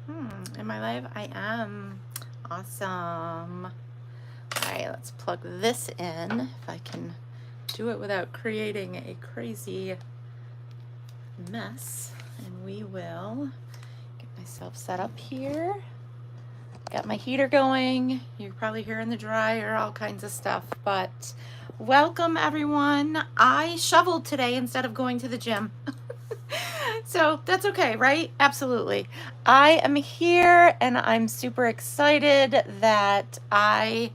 Am I live? I am. Awesome. All right, let's plug this in if I can do it without creating a crazy mess. And we will get myself set up here. Got my heater going. You're probably hearing the dryer, all kinds of stuff. But welcome, everyone. I shoveled today instead of going to the gym. So that's okay, right? Absolutely. I am here and I'm super excited that I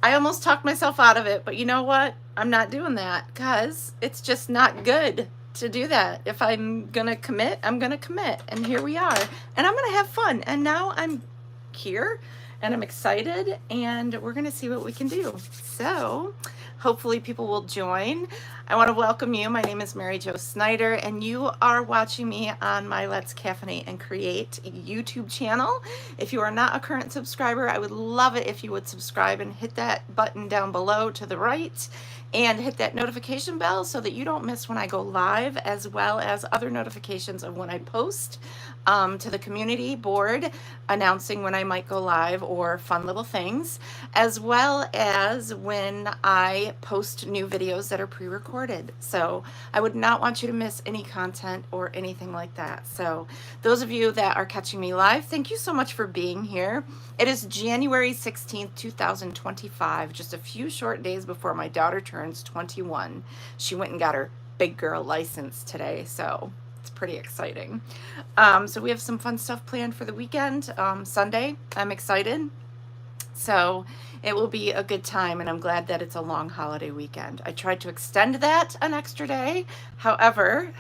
almost talked myself out of it, but you know what? I'm not doing that because it's just not good to do that. If I'm gonna commit, I'm gonna commit. And here we are. And I'm gonna have fun. And now I'm here and I'm excited and we're gonna see what we can do. So hopefully people will join. I want to welcome you. My name is Mary Jo Snyder and you are watching me on my Let's Caffeinate and Create YouTube channel. If you are not a current subscriber, I would love it if you would subscribe and hit that button down below to the right and hit that notification bell so that you don't miss when I go live, as well as other notifications of when I post to the community board announcing when I might go live or fun little things, as well as when I post new videos that are pre-recorded. So I would not want you to miss any content or anything like that. So those of you that are catching me live, thank you so much for being here. It is January 16th, 2025, just a few short days before my daughter turns 21. She went and got her big girl license today, so it's pretty exciting. So we have some fun stuff planned for the weekend. Sunday, I'm excited. So it will be a good time, and I'm glad that it's a long holiday weekend. I tried to extend that an extra day. However,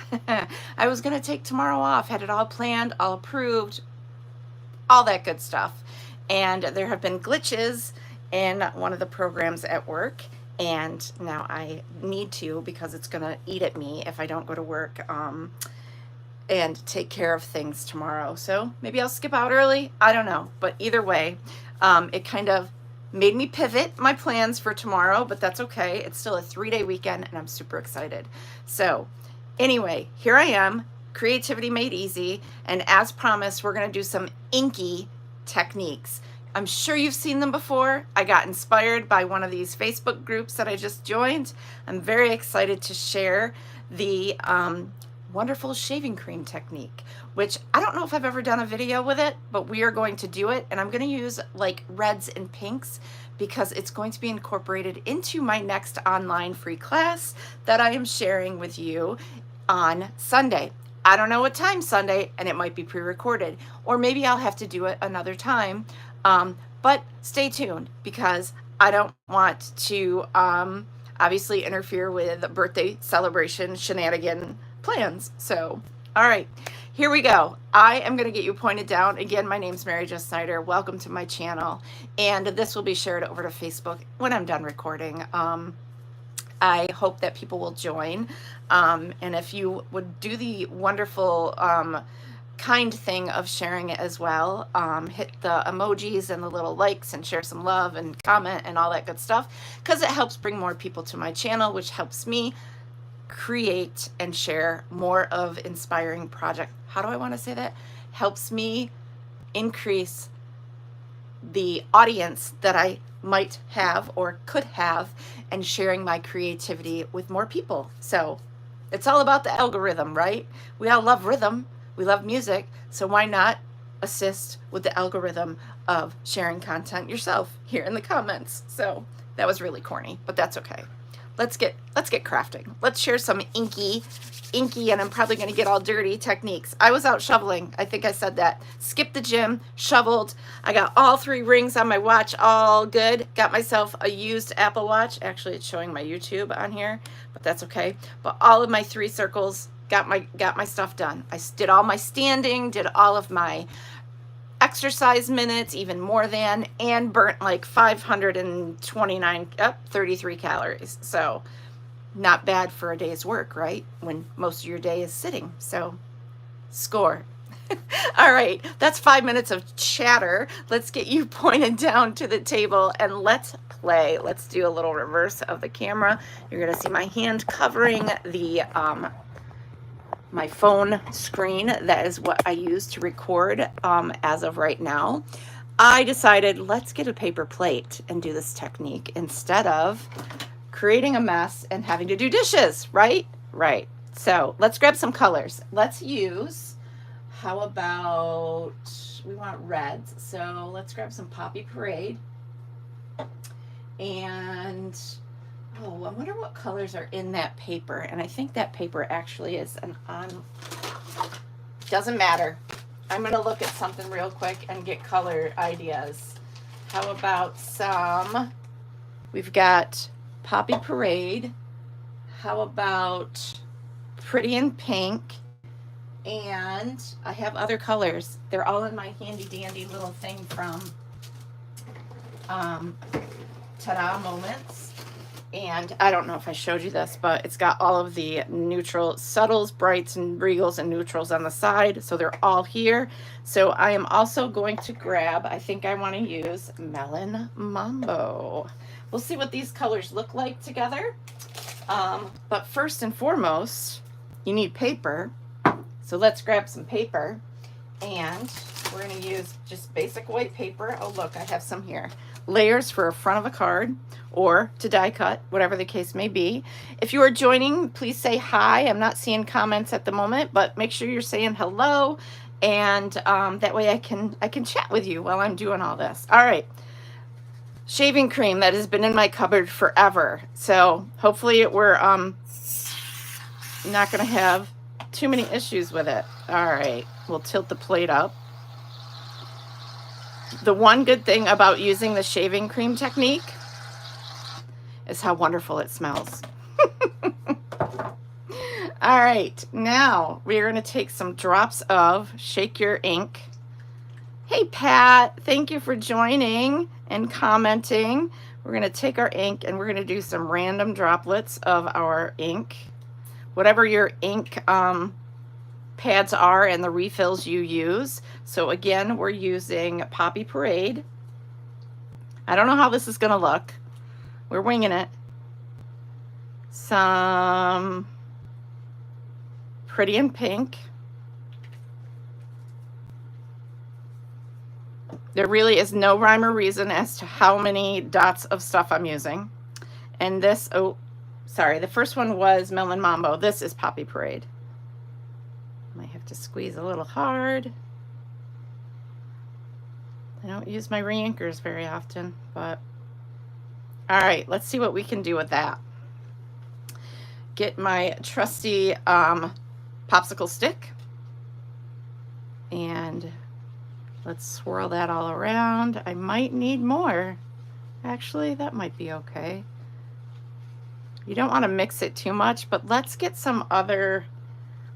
I was going to take tomorrow off, had it all planned, all approved, all that good stuff. And there have been glitches in one of the programs at work. And now I need to, because it's going to eat at me if I don't go to work and take care of things tomorrow. So maybe I'll skip out early. I don't know. But either way, it kind of made me pivot my plans for tomorrow, but that's okay. It's still a 3-day weekend and I'm super excited. So anyway, here I am, Creativity Made Easy. And as promised, we're going to do some inky techniques. I'm sure you've seen them before. I got inspired by one of these Facebook groups that I just joined. I'm very excited to share the wonderful shaving cream technique, which I don't know if I've ever done a video with it, but we are going to do it. And I'm going to use like reds and pinks because it's going to be incorporated into my next online free class that I am sharing with you on Sunday. I don't know what time Sunday, and it might be pre-recorded, or maybe I'll have to do it another time. But stay tuned because I don't want to obviously interfere with a birthday celebration shenanigan plans. So, all right, here we go. I am going to get you pointed down. Again, my name's Mary Jo Snyder. Welcome to my channel. And this will be shared over to Facebook when I'm done recording. I hope that people will join. And if you would do the wonderful kind thing of sharing it as well, hit the emojis and the little likes and share some love and comment and all that good stuff, because it helps bring more people to my channel, which helps me create and share more of inspiring project. How do I want to say that? Helps me increase the audience that I might have or could have, and sharing my creativity with more people. So it's all about the algorithm, right? We all love rhythm. We love music. So why not assist with the algorithm of sharing content yourself here in the comments? So that was really corny, but that's okay. Let's get crafting. Let's share some inky, and I'm probably going to get all dirty techniques. I was out shoveling. I think I said that. Skipped the gym, shoveled. I got all 3 rings on my watch, all good. Got myself a used Apple Watch. Actually, it's showing my YouTube on here, but that's okay. But all of my 3 circles, got my stuff done. I did all my standing, did all of my exercise minutes, even more than, and burnt like 33 calories. So not bad for a day's work, right? When most of your day is sitting. So score. All right, that's 5 minutes of chatter. Let's get you pointed down to the table and let's play. Let's do a little reverse of the camera. You're gonna see my hand covering the my phone screen. That is what I use to record as of right now. I decided let's get a paper plate and do this technique instead of creating a mess and having to do dishes, right? Right. So let's grab some colors. Let's use, how about, we want reds. So let's grab some Poppy Parade. And, oh, I wonder what colors are in that paper. And I think that paper actually is an on, doesn't matter. I'm going to look at something real quick and get color ideas. How about some, we've got Poppy Parade. How about Pretty in Pink? And I have other colors. They're all in my handy dandy little thing from Ta-Da Moments. And I don't know if I showed you this, but it's got all of the neutral subtles, brights, and regals and neutrals on the side. So they're all here. So I am also going to grab, I think I want to use Melon Mambo. We'll see what these colors look like together. But first and foremost, you need paper. So let's grab some paper. And we're going to use just basic white paper. Oh, look, I have some here. Layers for a front of a card or to die cut, whatever the case may be. If you are joining, please say hi. I'm not seeing comments at the moment, but make sure you're saying hello, and that way I can chat with you while I'm doing all this. All right. Shaving cream that has been in my cupboard forever. So hopefully we're not going to have too many issues with it. All right. We'll tilt the plate up. The one good thing about using the shaving cream technique is how wonderful it smells. All right, now we're going to take some drops of Shake Your Ink. Hey, Pat, thank you for joining and commenting. We're going to take our ink and we're going to do some random droplets of our ink. Whatever your ink pads are and the refills you use. So again, we're using Poppy Parade. I don't know how this is going to look. We're winging it. Some Pretty in Pink. There really is no rhyme or reason as to how many dots of stuff I'm using. And this, oh, sorry, the first one was Melon Mambo. This is Poppy Parade. Might have to squeeze a little hard. I don't use my reinkers very often, but all right, let's see what we can do with that. Get my trusty popsicle stick and let's swirl that all around. I might need more. Actually, that might be okay. You don't want to mix it too much, but let's get some other,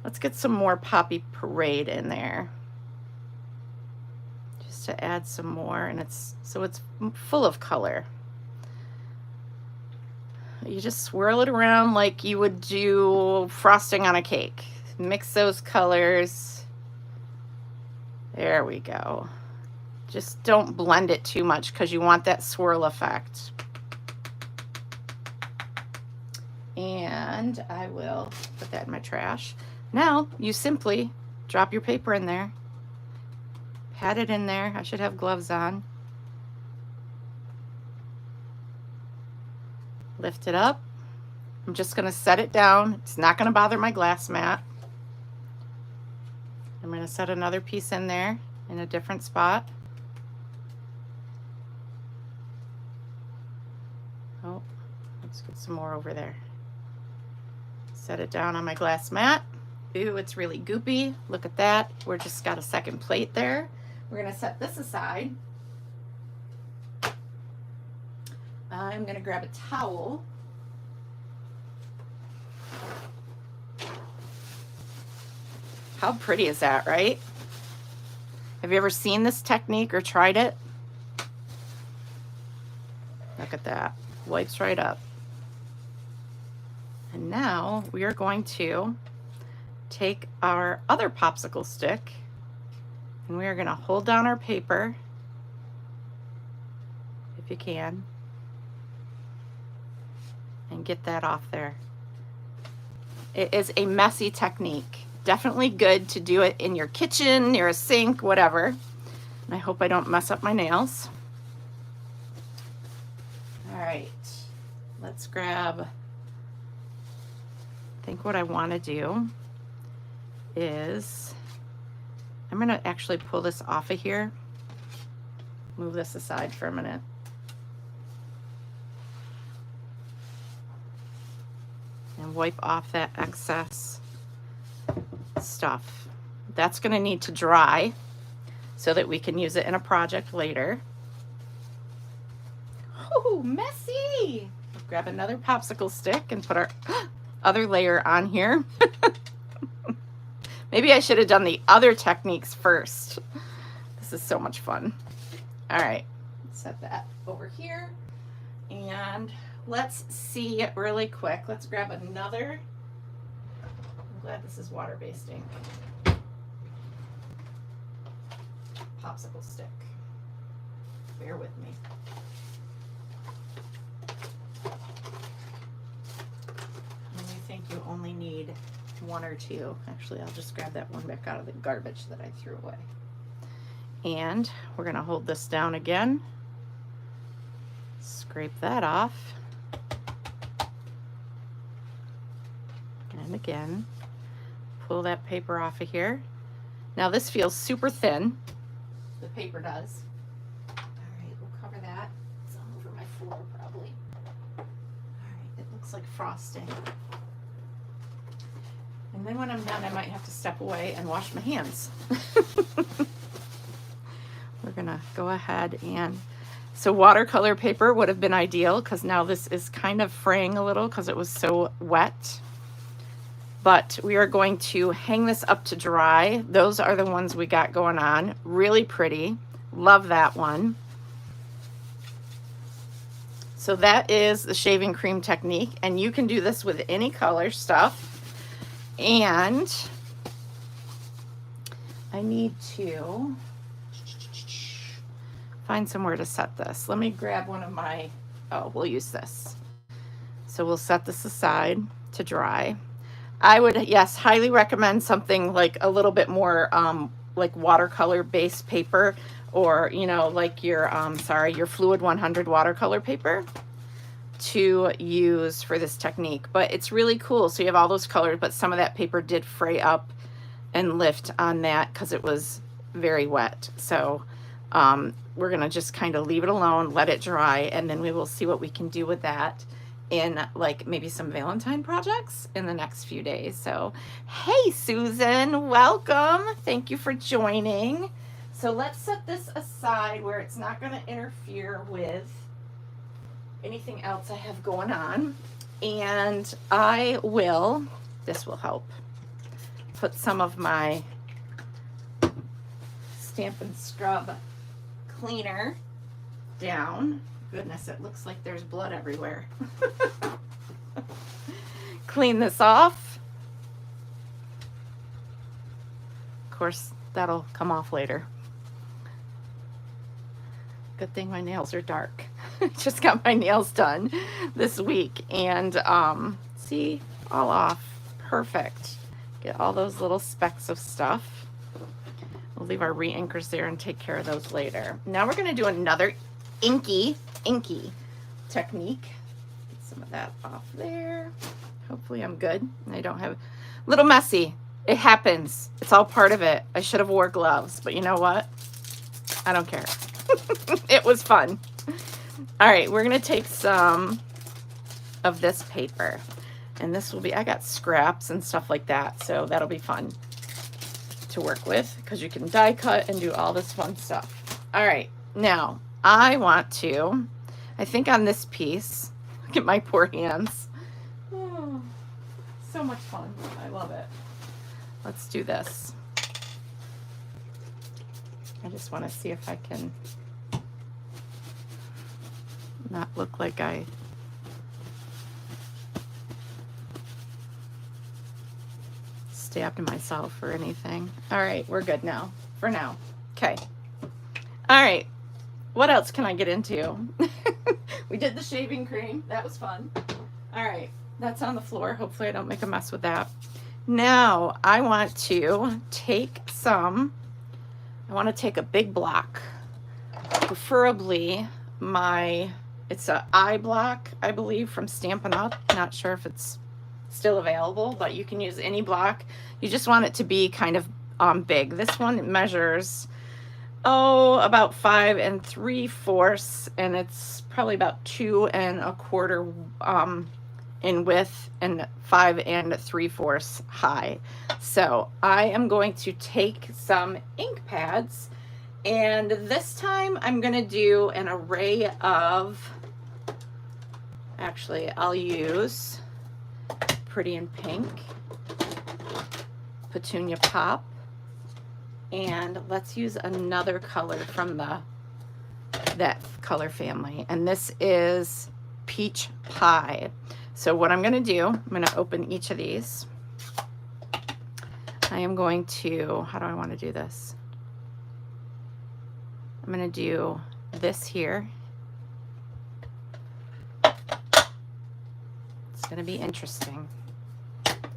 let's get some more Poppy Parade in there. Just to add some more, and it's so it's full of color. You just swirl it around like you would do frosting on a cake. Mix those colors. There we go. Just don't blend it too much because you want that swirl effect. And I will put that in my trash. Now you simply drop your paper in there. Pat it in there. I should have gloves on. Lift it up. I'm just going to set it down. It's not going to bother my glass mat. I'm going to set another piece in there in a different spot. Oh, let's get some more over there. Set it down on my glass mat. Ooh, it's really goopy. Look at that. We're just got a second plate there. We're going to set this aside. I'm going to grab a towel. How pretty is that, right? Have you ever seen this technique or tried it? Look at that. Wipes right up. And now we are going to take our other popsicle stick and we are going to hold down our paper, if you can, and get that off there. It is a messy technique. definitely good to do it in your kitchen, near a sink, whatever. And I hope I don't mess up my nails. All right, let's grab, I think what I want to do is, I'm going to actually pull this off of here, move this aside for a minute. And wipe off that excess stuff. That's going to need to dry so that we can use it in a project later. Oh, messy! Grab another popsicle stick and put our other layer on here. Maybe I should have done the other techniques first. This is so much fun. All right, set that over here. And let's see really quick. Let's grab another. I'm glad this is water-based ink. Popsicle stick. Bear with me. And you think you only need one or two. Actually, I'll just grab that one back out of the garbage that I threw away. And we're going to hold this down again. Scrape that off. And again, pull that paper off of here. Now this feels super thin. The paper does. All right, we'll cover that. It's all over my floor probably. All right, it looks like frosting. And then when I'm done, I might have to step away and wash my hands. We're gonna go ahead and, so watercolor paper would have been ideal because now this is kind of fraying a little because it was so wet. But we are going to hang this up to dry. Those are the ones we got going on. Really pretty. Love that one. So that is the shaving cream technique, and you can do this with any color stuff. And I need to find somewhere to set this. Let me grab one of my, oh, we'll use this. So we'll set this aside to dry. I would, yes, highly recommend something like a little bit more like watercolor based paper, or, you know, like your, your Fluid 100 watercolor paper to use for this technique. But it's really cool. So you have all those colors, but some of that paper did fray up and lift on that because it was very wet. So we're gonna just kind of leave it alone, let it dry, and then we will see what we can do with that in like maybe some Valentine projects in the next few days. So, hey Susan, welcome. Thank you for joining. So let's set this aside where it's not gonna interfere with anything else I have going on. And I will, this will help, put some of my Stamp and Scrub cleaner down. Goodness, it looks like there's blood everywhere. Clean this off. Of course, that'll come off later. Good thing my nails are dark. Just got my nails done this week, and see, all off. Perfect. Get all those little specks of stuff. We'll leave our re-inkers there and take care of those later. Now we're going to do another inky technique. Get some of that off there. Hopefully I'm good. I don't have, a little messy. It happens. It's all part of it. I should have wore gloves, but you know what? I don't care. It was fun. All right, we're going to take some of this paper, and this will be, I got scraps and stuff like that, so that'll be fun to work with because you can die cut and do all this fun stuff. All right, now I want to, I think on this piece, look at my poor hands. Oh, so much fun. I love it. Let's do this. I just want to see if I can not look like I stabbed myself or anything. All right, we're good now, for now. Okay. All right, what else can I get into? We did the shaving cream. That was fun. All right, that's on the floor. Hopefully I don't make a mess with that. Now I want to take a big block, preferably it's a I block, I believe, from Stampin' Up. Not sure if it's still available, but you can use any block. You just want it to be kind of big. This one measures about 5 3/4, and it's probably about 2 1/4 in width and 5 3/4 high. So I am going to take some ink pads, and this time I'm going to do an array of, actually I'll use Pretty in Pink, Petunia Pop, and let's use another color from that color family, and this is Peach Pie. So what I'm going to do, I'm going to open each of these. I am going to, how do I want to do this? I'm going to do this here. It's going to be interesting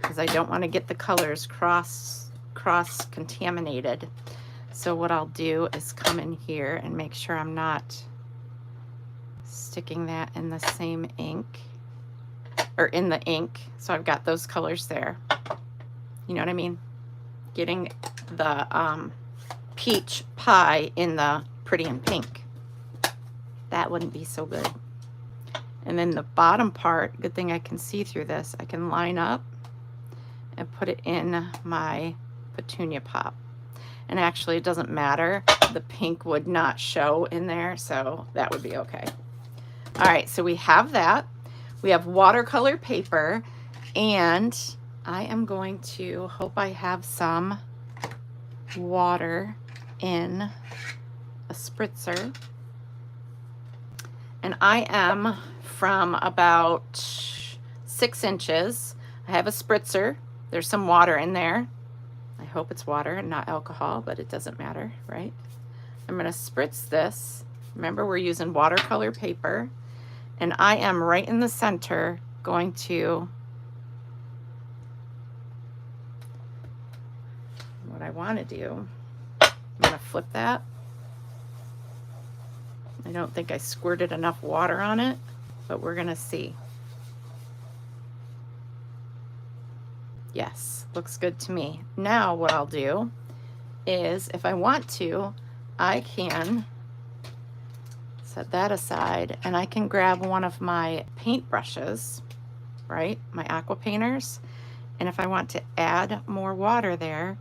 because I don't want to get the colors cross-contaminated. So what I'll do is come in here and make sure I'm not sticking that in the same ink, or in the ink. So I've got those colors there. You know what I mean? Getting the Peach Pie in the Pretty in Pink. That wouldn't be so good. And then the bottom part, good thing I can see through this, I can line up and put it in my Petunia Pop. And actually it doesn't matter, the pink would not show in there, so that would be okay. All right, so we have that. We have watercolor paper, and I am going to hope I have some water in a spritzer. And I am from about 6 inches. I have a spritzer. There's some water in there. I hope it's water and not alcohol, but it doesn't matter, right? I'm going to spritz this. Remember, we're using watercolor paper. And I am right in the center going to, what I want to do, I'm going to flip that. I don't think I squirted enough water on it, but we're going to see. Yes, looks good to me. Now what I'll do is, if I want to, I can set that aside, and I can grab one of my paint brushes, right, my aqua painters, and if I want to add more water there,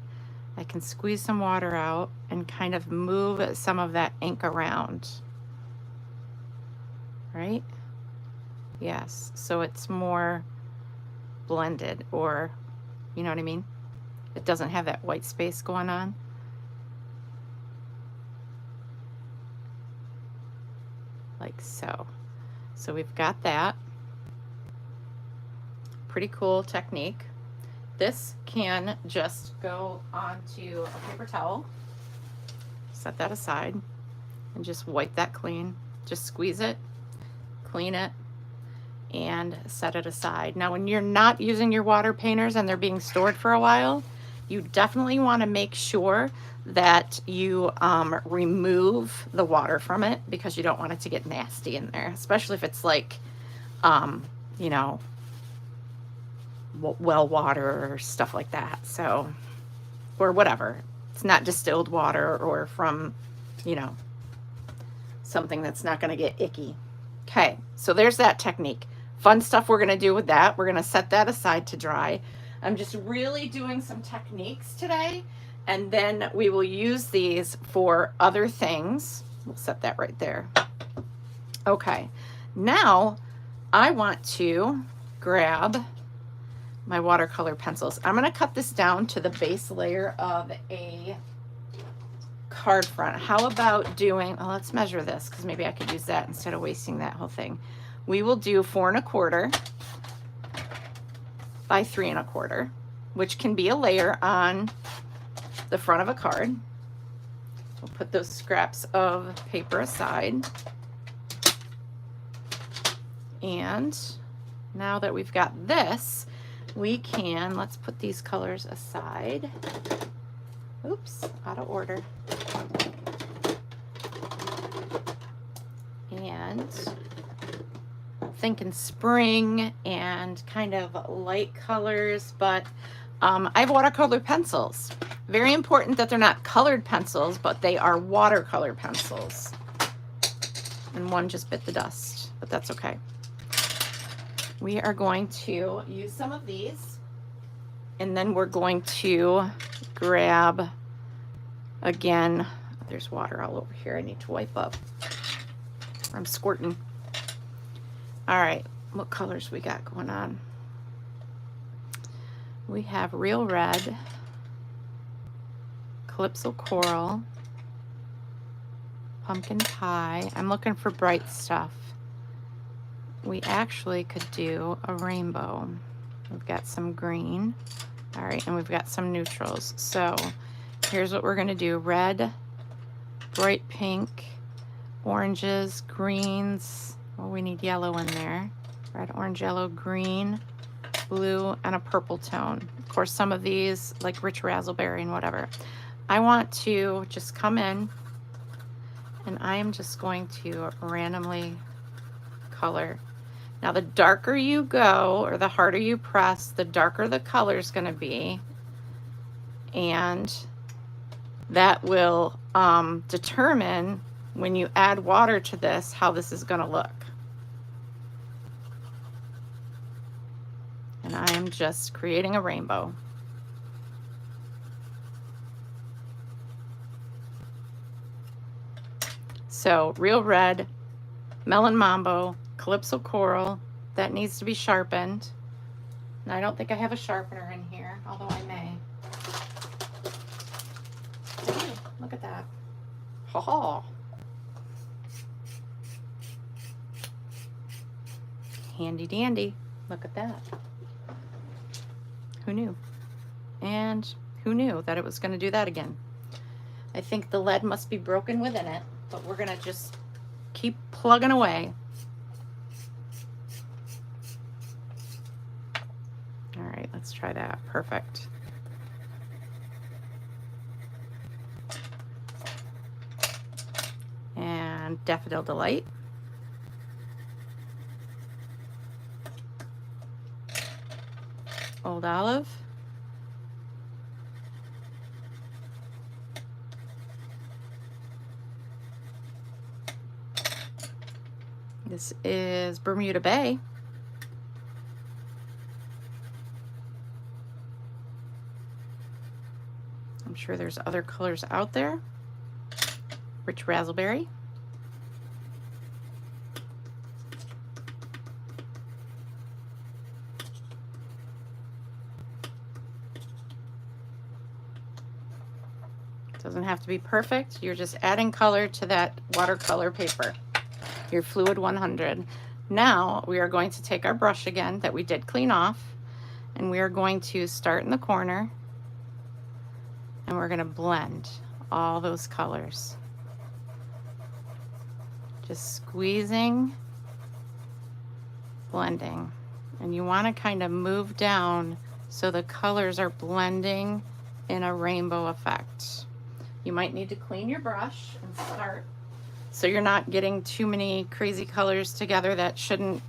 I can squeeze some water out and kind of move some of that ink around, right? Yes, so it's more blended, or you know what I mean? It doesn't have that white space going on. Like so. So we've got that. Pretty cool technique. This can just go onto a paper towel. Set that aside and just wipe that clean. Just squeeze it, clean it, and set it aside. Now, when you're not using your water painters and they're being stored for a while, you definitely want to make sure that you remove the water from it, because you don't want it to get nasty in there, especially if it's like, you know, well water or stuff like that. So, or whatever. It's not distilled water or from, you know, something that's not going to get icky. Okay, so there's that technique. Fun stuff we're going to do with that. We're going to set that aside to dry. I'm just really doing some techniques today, and then we will use these for other things. We'll set that right there. Okay, now I want to grab my watercolor pencils. I'm going to cut this down to the base layer of a card front. How about doing, well, let's measure this, because maybe I could use that instead of wasting that whole thing. We will do 4 1/4 by 3 1/4, which can be a layer on the front of a card. We'll put those scraps of paper aside. And now that we've got this, we can, let's put these colors aside. Oops, out of order. And thinking spring and kind of light colors, but I have watercolor pencils. Very important that they're not colored pencils, but they are watercolor pencils. And one just bit the dust, but that's okay. We are going to use some of these, and then we're going to grab, again, there's water all over here. I need to wipe up. I'm squirting. All right, what colors we got going on? We have Real Red, Calypso Coral, Pumpkin Pie. I'm looking for bright stuff. We actually could do a rainbow. We've got some green. All right, and we've got some neutrals. So here's what we're gonna do. Red, bright pink, oranges, greens. Well, we need yellow in there. Red, orange, yellow, green, blue, and a purple tone. Of course, some of these, like rich raspberry and whatever. I want to just come in, and I am just going to randomly color. Now, the darker you go, or the harder you press, the darker the color is going to be. And that will determine, when you add water to this, how this is going to look. And I am just creating a rainbow. So, Real Red, Melon Mambo, Calypso Coral, that needs to be sharpened. And I don't think I have a sharpener in here, although I may. Ooh, look at that. Ha ha. Handy dandy. Look at that. Who knew? And who knew that it was going to do that again? I think the lead must be broken within it, but we're going to just keep plugging away. All right, let's try that. Perfect. And Daffodil Delight. Old Olive. This is Bermuda Bay. I'm sure there's other colors out there. Rich Raspberry. Doesn't have to be perfect. You're just adding color to that watercolor paper. Your Fluid 100. Now we are going to take our brush again that we did clean off, and we are going to start in the corner, and we're going to blend all those colors. Just squeezing, blending. And you want to kind of move down so the colors are blending in a rainbow effect. You might need to clean your brush and start so you're not getting too many crazy colors together that shouldn't,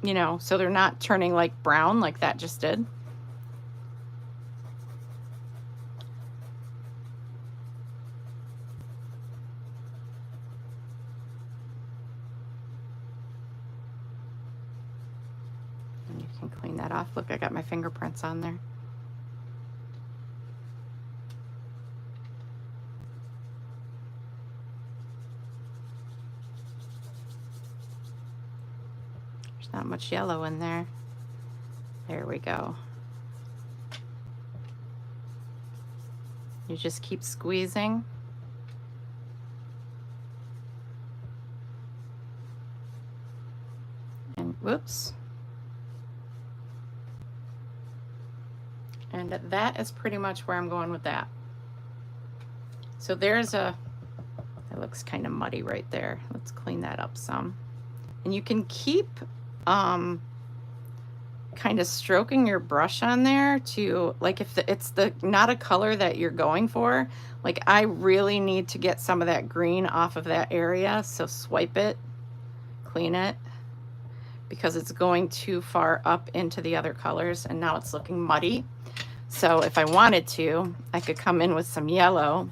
you know, so they're not turning like brown like that just did. And you can clean that off. Look, I got my fingerprints on there. Not much yellow in there. There we go. You just keep squeezing. And whoops. And that is pretty much where I'm going with that. So there's a, it looks kind of muddy right there. Let's clean that up some. And you can keep kind of stroking your brush on there to, like, if it's not a color that you're going for, like I really need to get some of that green off of that area, so swipe it, clean it, because it's going too far up into the other colors and now it's looking muddy. So if I wanted to, I could come in with some yellow,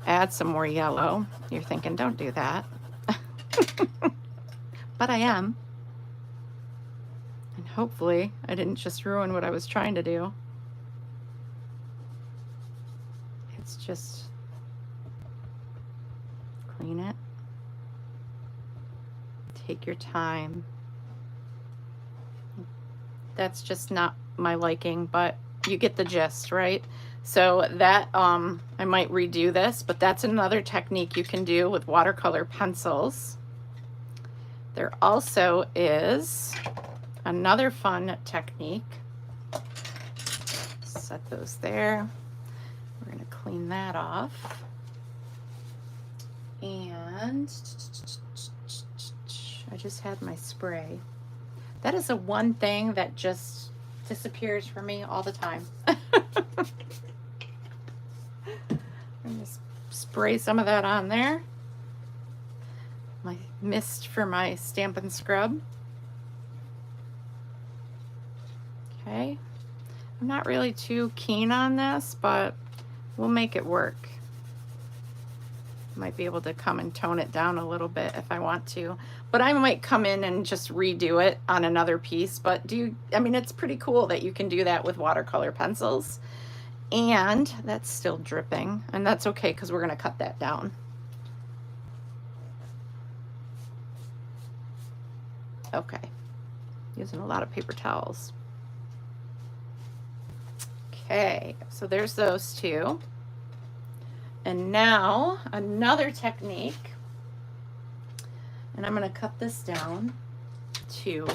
add some more yellow. You're thinking, don't do that. But I am. And hopefully I didn't just ruin what I was trying to do. It's just clean it. Take your time. That's just not my liking, but you get the gist, right? So that, I might redo this, but that's another technique you can do with watercolor pencils. There also is another fun technique. Set those there. We're gonna clean that off. And I just had my spray. That is the one thing that just disappears for me all the time. I'm just spray some of that on there. My mist for my Stampin' Scrub. Okay. I'm not really too keen on this, but we'll make it work. Might be able to come and tone it down a little bit if I want to, but I might come in and just redo it on another piece. But I mean, it's pretty cool that you can do that with watercolor pencils. And that's still dripping, and that's okay because we're going to cut that down. Okay, using a lot of paper towels. Okay, so there's those two. And now another technique, and I'm going to cut this down to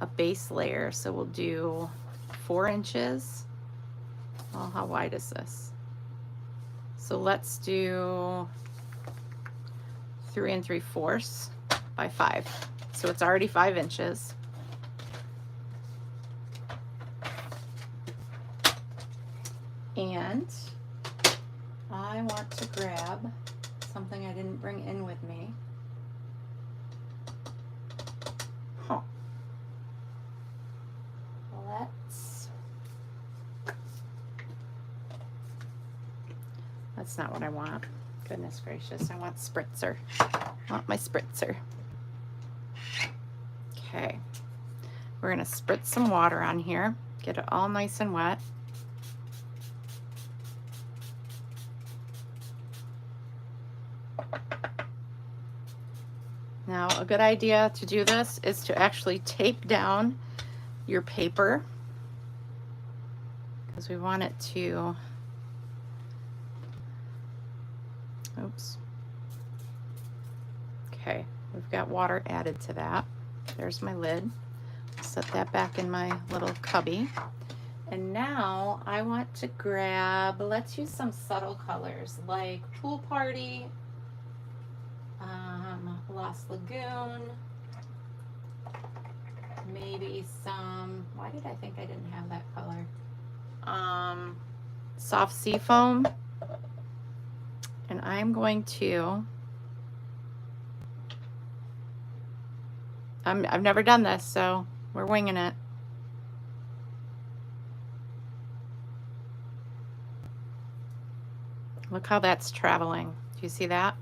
a base layer. So we'll do 4 inches. Oh, how wide is this? So let's do 3 3/4 by 5. So it's already 5 inches. And I want to grab something I didn't bring in with me. Huh. That's not what I want. Goodness gracious, I want spritzer. I want my spritzer. Okay, we're gonna spritz some water on here, get it all nice and wet. Now, a good idea to do this is to actually tape down your paper, because we want it to, oops. Okay, we've got water added to that. There's my lid. Set that back in my little cubby. And now I want to grab, let's use some subtle colors like Pool Party, Lost Lagoon, maybe some, why did I think I didn't have that color? Soft Sea Foam. And I'm going to, I've never done this, so we're winging it. Look how that's traveling. Do you see that?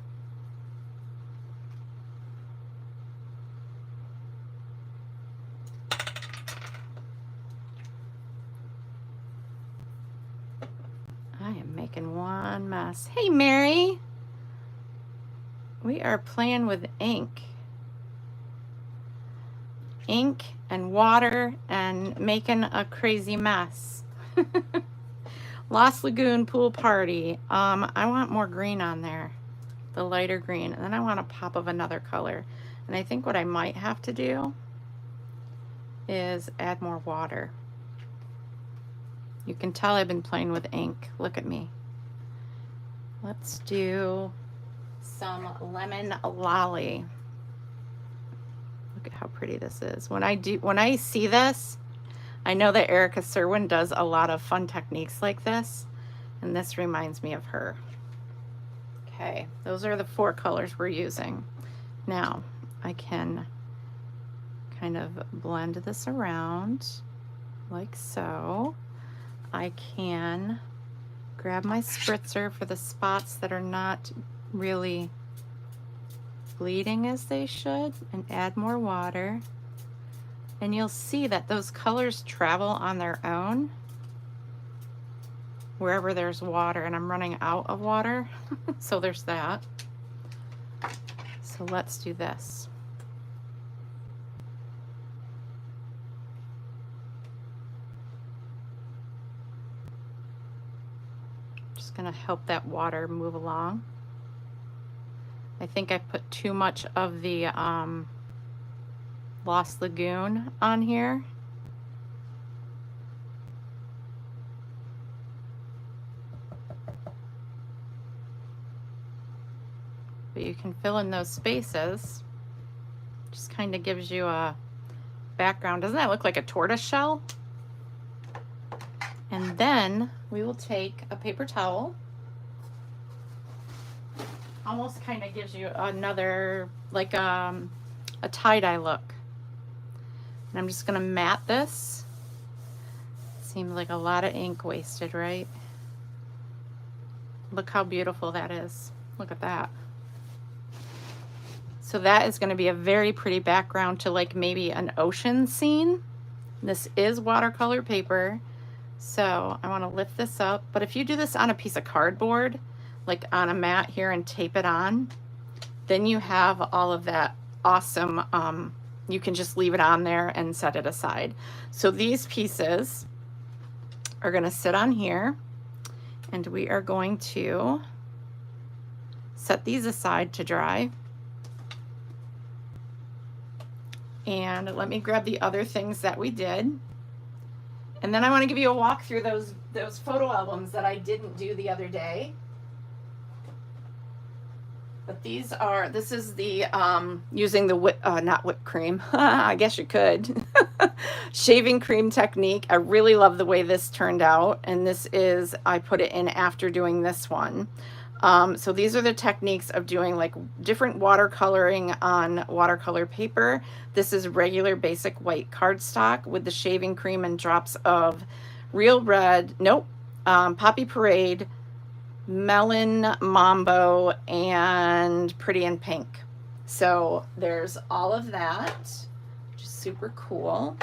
I am making one mess. Hey, Mary. We are playing with ink. Ink and water and making a crazy mess. Lost Lagoon Pool Party. I want more green on there, the lighter green, and then I want a pop of another color. And I think what I might have to do is add more water. You can tell I've been playing with ink. Look at me. Let's do some Lemon Lolly. Look at how pretty this is. When I see this, I know that Erica Serwin does a lot of fun techniques like this, and this reminds me of her. Okay, those are the 4 colors we're using. Now, I can kind of blend this around like so. I can grab my spritzer for the spots that are not really bleeding as they should and add more water. And you'll see that those colors travel on their own wherever there's water, and I'm running out of water. So there's that. So let's do this. Just gonna help that water move along. I think I put too much of the Lost Lagoon on here. But you can fill in those spaces. Just kind of gives you a background. Doesn't that look like a tortoise shell? And then we will take a paper towel. Almost kind of gives you another, like a tie-dye look. And I'm just gonna mat this. Seems like a lot of ink wasted, right? Look how beautiful that is. Look at that. So that is gonna be a very pretty background to like maybe an ocean scene. This is watercolor paper. So I wanna lift this up, but if you do this on a piece of cardboard, like on a mat here, and tape it on, then you have all of that awesome, you can just leave it on there and set it aside. So these pieces are gonna sit on here, and we are going to set these aside to dry. And let me grab the other things that we did. And then I wanna give you a walk through those photo albums that I didn't do the other day. But this is the, using the, not whipped cream, I guess you could, shaving cream technique. I really love the way this turned out. And this is, I put it in after doing this one. So these are the techniques of doing like different watercoloring on watercolor paper. This is regular basic white cardstock with the shaving cream and drops of Real Red, Poppy Parade, Melon Mambo, and Pretty in Pink. So there's all of that, which is super cool.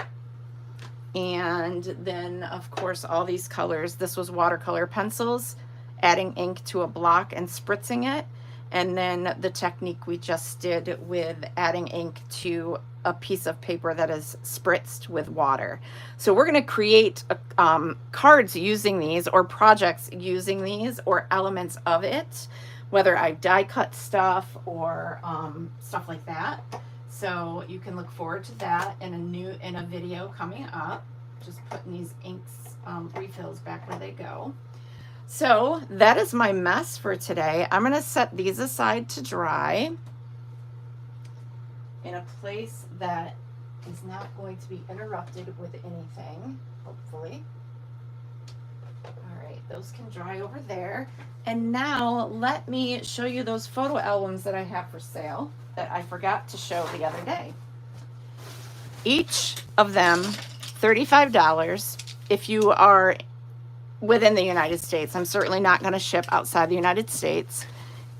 And then of course all these colors. This was watercolor pencils, adding ink to a block and spritzing it, and then the technique we just did with adding ink to a piece of paper that is spritzed with water. So we're going to create cards using these, or projects using these, or elements of it, whether I die cut stuff or stuff like that. So you can look forward to that in a video coming up. Just putting these inks refills back where they go. So that is my mess for today. I'm going to set these aside to dry in a place that is not going to be interrupted with anything, hopefully. All right, those can dry over there. And now let me show you those photo albums that I have for sale that I forgot to show the other day. Each of them $35 if you are within the United States. I'm certainly not going to ship outside the United States.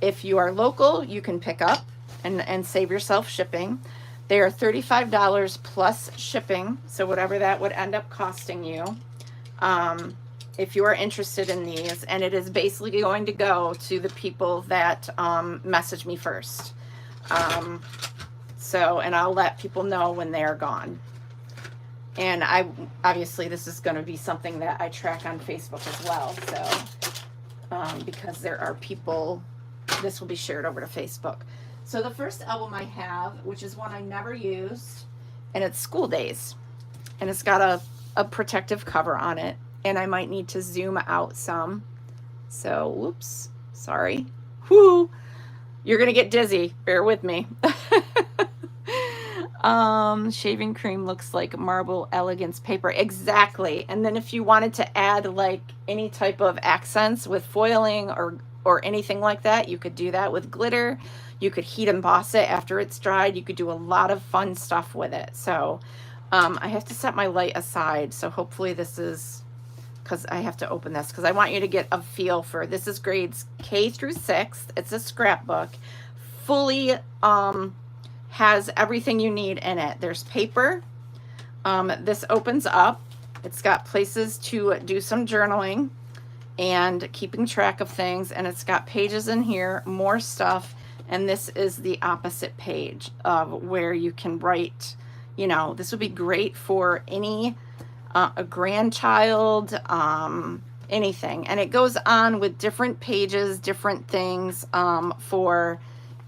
If you are local, you can pick up and save yourself shipping. They are $35 plus shipping, so whatever that would end up costing you. If you are interested in these, and it is basically going to go to the people that message me first. And I'll let people know when they are gone. And obviously this is going to be something that I track on Facebook as well. So because there are people, this will be shared over to Facebook. So the first album I have, which is one I never used, and it's School Days, and it's got a protective cover on it, and I might need to zoom out some. So, whoops, sorry. Whoo, you're gonna get dizzy, bear with me. Shaving cream looks like marble elegance paper. Exactly. And then if you wanted to add like any type of accents with foiling or anything like that, you could do that with glitter. You could heat emboss it after it's dried. You could do a lot of fun stuff with it. So I have to set my light aside. So hopefully this is, because I have to open this because I want you to get a feel for, this is grades K through 6th. It's a scrapbook. Fully has everything you need in it. There's paper. This opens up. It's got places to do some journaling and keeping track of things, and it's got pages in here, more stuff, and this is the opposite page of where you can write. You know, this would be great for any a grandchild, anything. And it goes on with different pages, different things for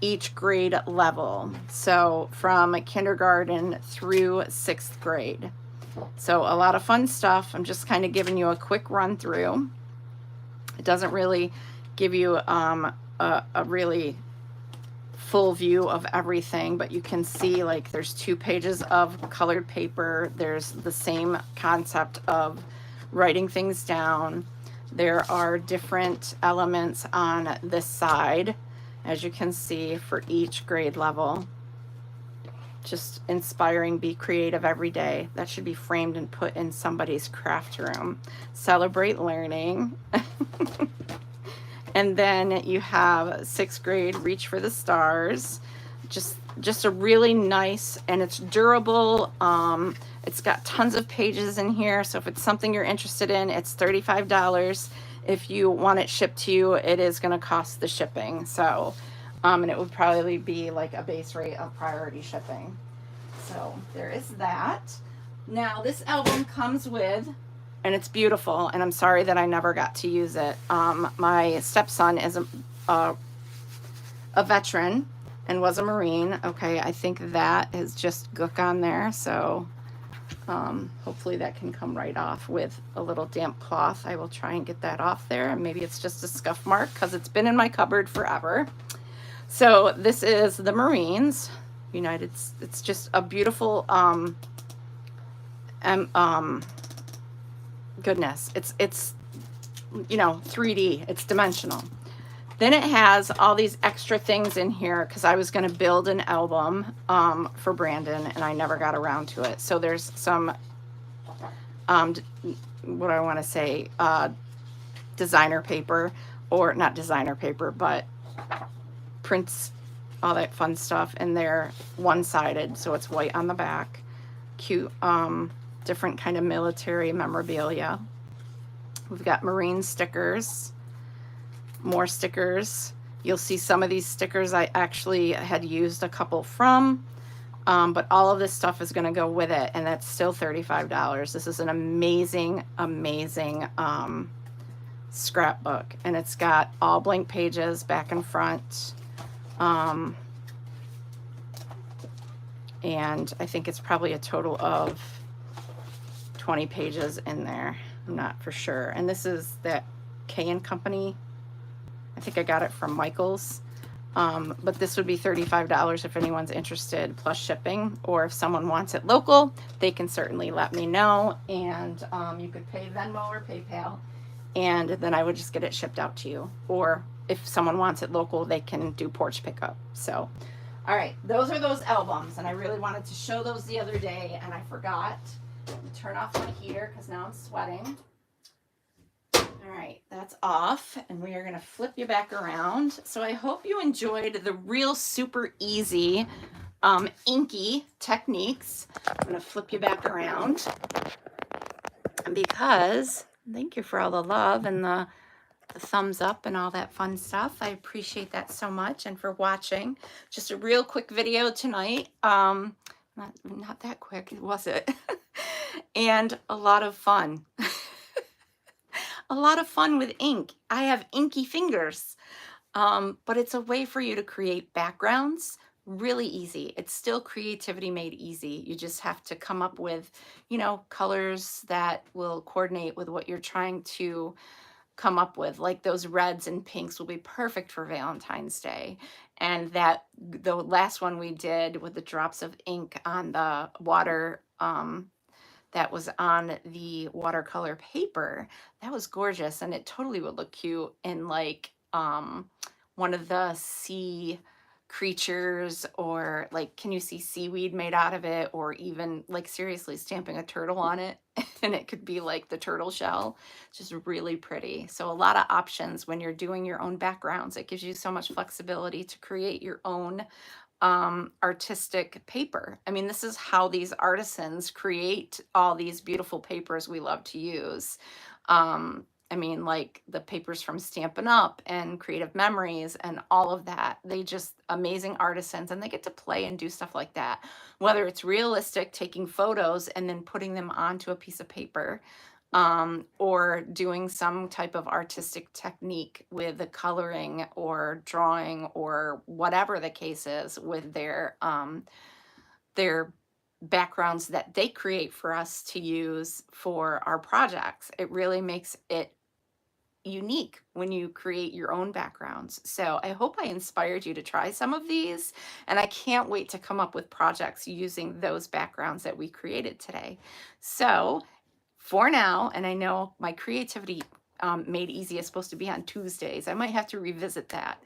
each grade level. So from kindergarten through 6th grade. So a lot of fun stuff. I'm just kind of giving you a quick run through. It doesn't really give you a really full view of everything, but you can see like there's 2 pages of colored paper. There's the same concept of writing things down. There are different elements on this side, as you can see, for each grade level. Just inspiring, be creative every day. That should be framed and put in somebody's craft room. Celebrate learning. And then you have 6th grade, Reach for the Stars. Just a really nice, and it's durable. It's got tons of pages in here. So if it's something you're interested in, it's $35. If you want it shipped to you, it is going to cost the shipping. So, and it would probably be like a base rate of priority shipping. So there is that. Now this album comes with, and it's beautiful, and I'm sorry that I never got to use it. My stepson is a veteran and was a Marine. Okay, I think that is just gook on there, so hopefully that can come right off with a little damp cloth. I will try and get that off there, and maybe it's just a scuff mark because it's been in my cupboard forever. So this is the Marines United. It's just a beautiful goodness, it's you know, 3D, it's dimensional. Then it has all these extra things in here because I was going to build an album for Brandon, and I never got around to it. So there's some what I want to say, designer paper, or not designer paper, but prints, all that fun stuff, and they're one-sided, so it's white on the back. Cute different kind of military memorabilia. We've got Marine stickers, more stickers. You'll see some of these stickers I actually had used a couple from, but all of this stuff is going to go with it, and that's still $35. This is an amazing, amazing scrapbook, and it's got all blank pages back and front. And I think it's probably a total of 20 pages in there. I'm not for sure. And this is that K & Company. I think I got it from Michael's. But this would be $35 if anyone's interested, plus shipping. Or if someone wants it local, they can certainly let me know. And you could pay Venmo or PayPal, and then I would just get it shipped out to you. Or if someone wants it local, they can do porch pickup. So, all right, those are those albums. And I really wanted to show those the other day, and I forgot. Turn off my heater because now I'm sweating. All right, that's off, and we are going to flip you back around. So I hope you enjoyed the real super easy inky techniques. I'm going to flip you back around because thank you for all the love and the thumbs up and all that fun stuff. I appreciate that so much, and for watching. Just a real quick video tonight. Not that quick, was it? And a lot of fun. A lot of fun with ink. I have inky fingers, but it's a way for you to create backgrounds really easy. It's still creativity made easy. You just have to come up with, you know, colors that will coordinate with what you're trying to come up with. Like those reds and pinks will be perfect for Valentine's Day. And that the last one we did with the drops of ink on the water, that was on the watercolor paper, that was gorgeous, and it totally would look cute in like one of the sea creatures, or like, can you see seaweed made out of it, or even like seriously stamping a turtle on it and it could be like the turtle shell. It's just really pretty. So a lot of options when you're doing your own backgrounds. It gives you so much flexibility to create your own artistic paper. I mean, this is how these artisans create all these beautiful papers we love to use. I mean, like the papers from Stampin' Up! And Creative Memories and all of that. They just amazing artisans, and they get to play and do stuff like that. Whether it's realistic, taking photos and then putting them onto a piece of paper, or doing some type of artistic technique with the coloring or drawing or whatever the case is with their backgrounds that they create for us to use for our projects. It really makes it unique when you create your own backgrounds. So I hope I inspired you to try some of these, and I can't wait to come up with projects using those backgrounds that we created today. So for now, and I know my creativity made easy is supposed to be on Tuesdays. I might have to revisit that.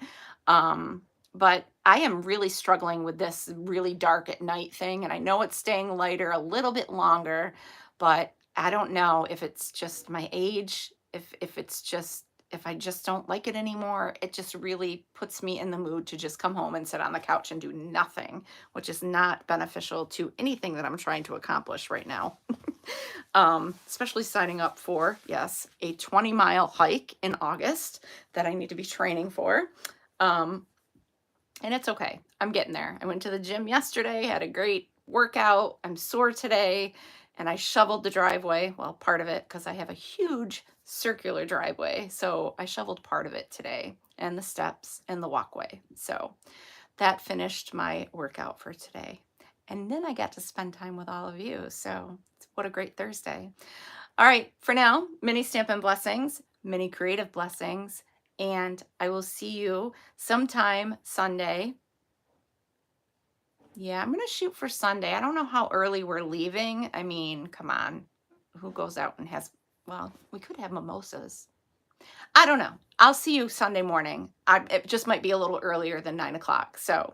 But I am really struggling with this really dark at night thing, and I know it's staying lighter a little bit longer, but I don't know if it's just my age, if it's just, if I just don't like it anymore. It just really puts me in the mood to just come home and sit on the couch and do nothing, which is not beneficial to anything that I'm trying to accomplish right now. Especially signing up for, yes, a 20-mile hike in August that I need to be training for. And it's okay. I'm getting there. I went to the gym yesterday, had a great workout. I'm sore today, and I shoveled the driveway. Well, part of it, because I have a huge circular driveway. So I shoveled part of it today, and the steps and the walkway. So that finished my workout for today. And then I got to spend time with all of you. So what a great Thursday. All right, for now, mini Stampin' Blessings, mini creative blessings, and I will see you sometime Sunday. Yeah, I'm going to shoot for Sunday. I don't know how early we're leaving. I mean, come on. Who goes out and has, well, we could have mimosas. I don't know. I'll see you Sunday morning. It just might be a little earlier than 9 o'clock. So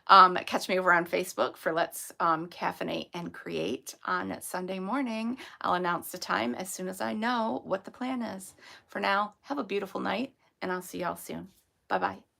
catch me over on Facebook for Let's Caffeinate and Create on Sunday morning. I'll announce the time as soon as I know what the plan is. For now, have a beautiful night, and I'll see y'all soon. Bye-bye.